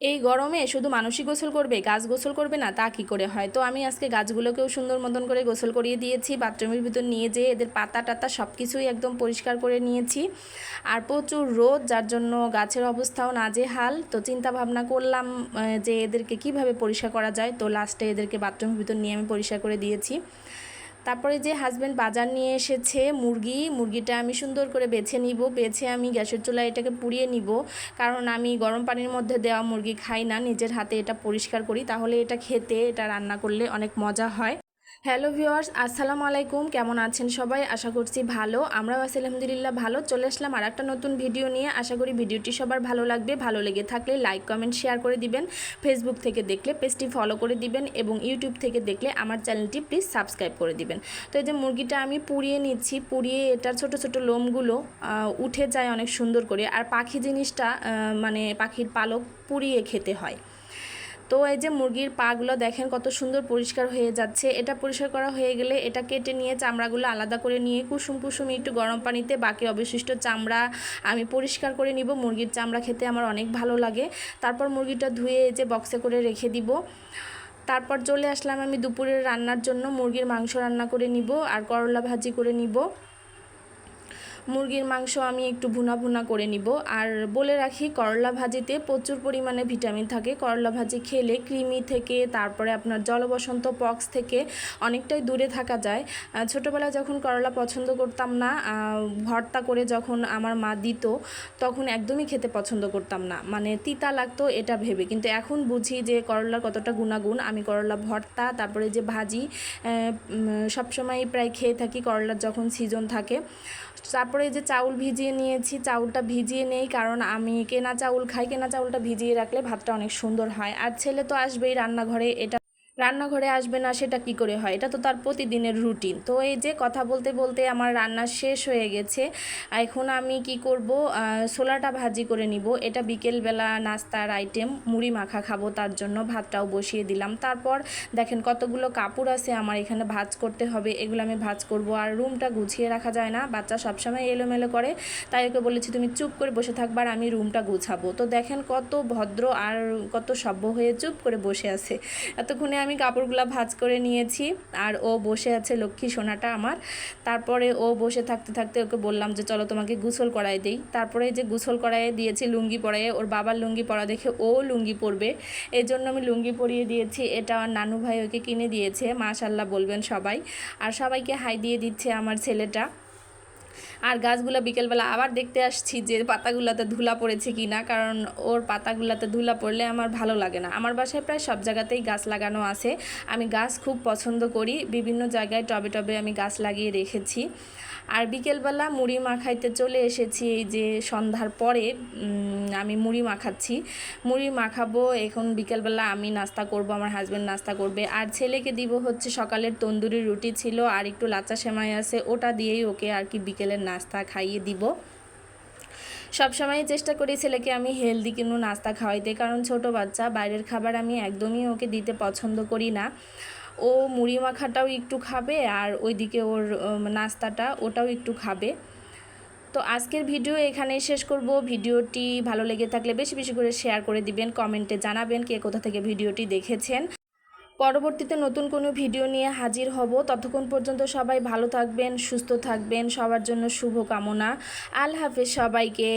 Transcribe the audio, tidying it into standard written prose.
এই গরমে শুধু মানুষই গোসল করবে, গাছ গোসল করবে না তা কী করে হয়? তো আমি আজকে গাছগুলোকেও সুন্দর মতন করে গোসল করিয়ে দিয়েছি। বাথরুমের ভিতর নিয়ে যেয়ে এদের পাতা টাতা সব কিছুই একদম পরিষ্কার করে নিয়েছি। আর প্রচুর রোদ, যার জন্য গাছের অবস্থাও নাজেহাল। তো চিন্তা ভাবনা করলাম যে এদেরকে কিভাবে পরিষ্কার করা যায়। তো লাস্টে এদেরকে বাথরুমের ভিতর নিয়ে আমি পরিষ্কার করে দিয়েছি। তারপরে যে হাজব্যান্ড বাজার নিয়ে এসেছে মুরগিটা আমি সুন্দর করে বেছে নিব, বেছে আমি গ্যাসের চুলায় এটাকে পুড়িয়ে নিব। কারণ আমি গরম পানির মধ্যে দেওয়া মুরগি খাই না, নিজের হাতে এটা পরিষ্কার করি, তাহলে এটা খেতে, এটা রান্না করলে অনেক মজা হয়। হ্যালো ভিউয়ার্স, আসসালামু আলাইকুম। কেমন আছেন সবাই? আশা করছি ভালো। আমরাও আছি আলহামদুলিল্লাহ ভালো। চলে আসলাম আর একটা নতুন ভিডিও নিয়ে। আশা করি ভিডিওটি সবার ভালো লাগবে। ভালো লেগে থাকলে লাইক কমেন্ট শেয়ার করে দিবেন। ফেসবুক থেকে দেখলে পেজটি ফলো করে দিবেন এবং ইউটিউব থেকে দেখলে আমার চ্যানেলটি প্লিজ সাবস্ক্রাইব করে দিবেন। তো এই যে মুরগিটা আমি পুড়িয়ে নিচ্ছি, পুড়িয়ে এটার ছোট ছোট লোমগুলো উঠে যায় অনেক সুন্দর করে। আর পাখি জিনিসটা মানে পাখির পালক পুড়িয়ে খেতে হয়। তো এই যে মুরগির পাগুলো দেখেন কত সুন্দর পরিষ্কার হয়ে যাচ্ছে। এটা পরিষ্কার করা হয়ে গেলে এটা কেটে নিয়ে চামড়াগুলো আলাদা করে নিয়ে কুসুম কুসুম একটু গরম পানিতে বাকি অবশিষ্ট চামড়া আমি পরিষ্কার করে নিব। মুরগির চামড়া খেতে আমার অনেক ভালো লাগে। তারপর মুরগিটা ধুয়ে এই যে বক্সে করে রেখে দিব। তারপর চলে আসলাম আমি দুপুরের রান্নার জন্য। মুরগির মাংস রান্না করে নিব আর করলা ভাজি করে নিব। মুরগির মাংস আমি একটু ভুনা ভুনা করে নিব। আর বলে রাখি, করলা ভাজিতে প্রচুর পরিমাণে ভিটামিন থাকে। করলা ভাজি খেলে কৃমি থেকে, তারপরে আপনার জলবসন্ত পক্স থেকে অনেকটাই দূরে থাকা যায়। ছোটোবেলায় যখন করলা পছন্দ করতাম না, ভর্তা করে যখন আমার মা দিত তখন একদমই খেতে পছন্দ করতাম না, মানে তিতা লাগতো এটা ভেবে। কিন্তু এখন বুঝি যে করলার কতটা গুণাগুণ। আমি করলা ভর্তা, তারপরে যে ভাজি সবসময় প্রায় খেয়ে থাকি করলার যখন সিজন থাকে। তারপরে যে চাউল ভিজিয়ে নিয়েছি, চাউলটা ভিজিয়ে নেই কারণ আমি কেনা চাউল খাই। কেনা চাউলটা ভিজিয়ে রাখলে ভাতটা অনেক সুন্দর হয়। আর ছেলে তো আসবেই রান্নাঘরে, এটা রান্নাঘরে আসবে না সেটা কি করে হয়? এটা তো তার প্রতিদিনের রুটিন। তো এই যে কথা বলতে বলতে আমার রান্না শেষ হয়ে গেছে। এখন আমি কি করব, ছোলাটা ভাজি করে নিব। এটা বিকেলবেলা নাস্তার আইটেম, মুড়ি মাখা খাবো, তার জন্য ভাতটাও বসিয়ে দিলাম। তারপর দেখেন কতগুলো কাপড় আছে আমার এখানে ভাঁজ করতে হবে, এগুলো আমি ভাঁজ করব। আর রুমটা গুছিয়ে রাখা যায় না, বাচ্চা সবসময় এলোমেলো করে, তাই ওকে বলেছি তুমি চুপ করে বসে থাকবার, আমি রুমটা গুছাবো। তো দেখেন কত ভদ্র আর কত সভ্য হয়ে চুপ করে বসে আছে। এতক্ষণে আমি কাপড়গুলো ভাঁজ করে নিয়েছি আর ও বসে আছে, লক্ষ্মী সোনাটা আমার। তারপরে ও বসে থাকতে থাকতে ওকে বললাম যে চলো তোমাকে গোসল করাই দেই। তারপরে যে গোসল করাইয়ে দিয়েছি, লুঙ্গি পরাইয়ে, ওর বাবার লুঙ্গি পরা দেখে ও লুঙ্গি পরবে, এই জন্য আমি লুঙ্গি পরিয়ে দিয়েছি। এটা আমার নানু ভাই ওকে কিনে দিয়েছে, মাশাল্লাহ বলবেন সবাই। আর সবাইকে হাই দিয়ে দিচ্ছে আমার ছেলেটা। আর গাছগুলো বিকেলবেলা আবার দেখতে আসছি যে পাতাগুলোতে ধুলা পড়েছে কি না, কারণ ওর পাতাগুলোতে ধুলা পড়লে আমার ভালো লাগে না। আমার বাসায় প্রায় সব জায়গাতেই গাছ লাগানো আছে, আমি গাছ খুব পছন্দ করি। বিভিন্ন জায়গায় টবে টবে আমি গাছ লাগিয়ে রেখেছি। আর বিকেলবেলা মুড়ি মাখাইতে চলে এসেছি। এই যে সন্ধ্যার পরে আমি মুড়ি মাখাচ্ছি, মুড়ি মাখাবো। এখন বিকেলবেলা আমি নাস্তা করব, আমার হাজব্যান্ড নাস্তা করবে, আর ছেলেকে দিব হচ্ছে সকালের তন্দুরি রুটি ছিল আর একটু লাচ্চা সেমাই আছে, ওটা দিয়েই ওকে আর কি বিকেলের নাস্তা খাইয়ে দিব। সবসময় চেষ্টা করি ছেলেকে আমি হেলদি কোনো নাস্তা খাওয়াইতে, কারণ ছোট বাচ্চা, বাইরের খাবার আমি একদমই ওকে দিতে পছন্দ করি না। ও মুড়ি মাখাটাও একটু খাবে আর ওইদিকে ওর নাস্তাটা ওটাও একটু খাবে। তো আজকের ভিডিও এখানেই শেষ করব। ভিডিওটি ভালো লেগে থাকলে বেশি বেশি করে শেয়ার করে দিবেন, কমেন্টে জানাবেন কে কোথা থেকে ভিডিওটি দেখেছেন। পরবর্তীতে নতুন কোনো ভিডিও নিয়ে হাজির হব। ততক্ষণ পর্যন্ত সবাই ভালো থাকবেন, সুস্থ থাকবেন, সবার জন্য শুভ কামনা। আল্লাহ হাফেজ সবাইকে।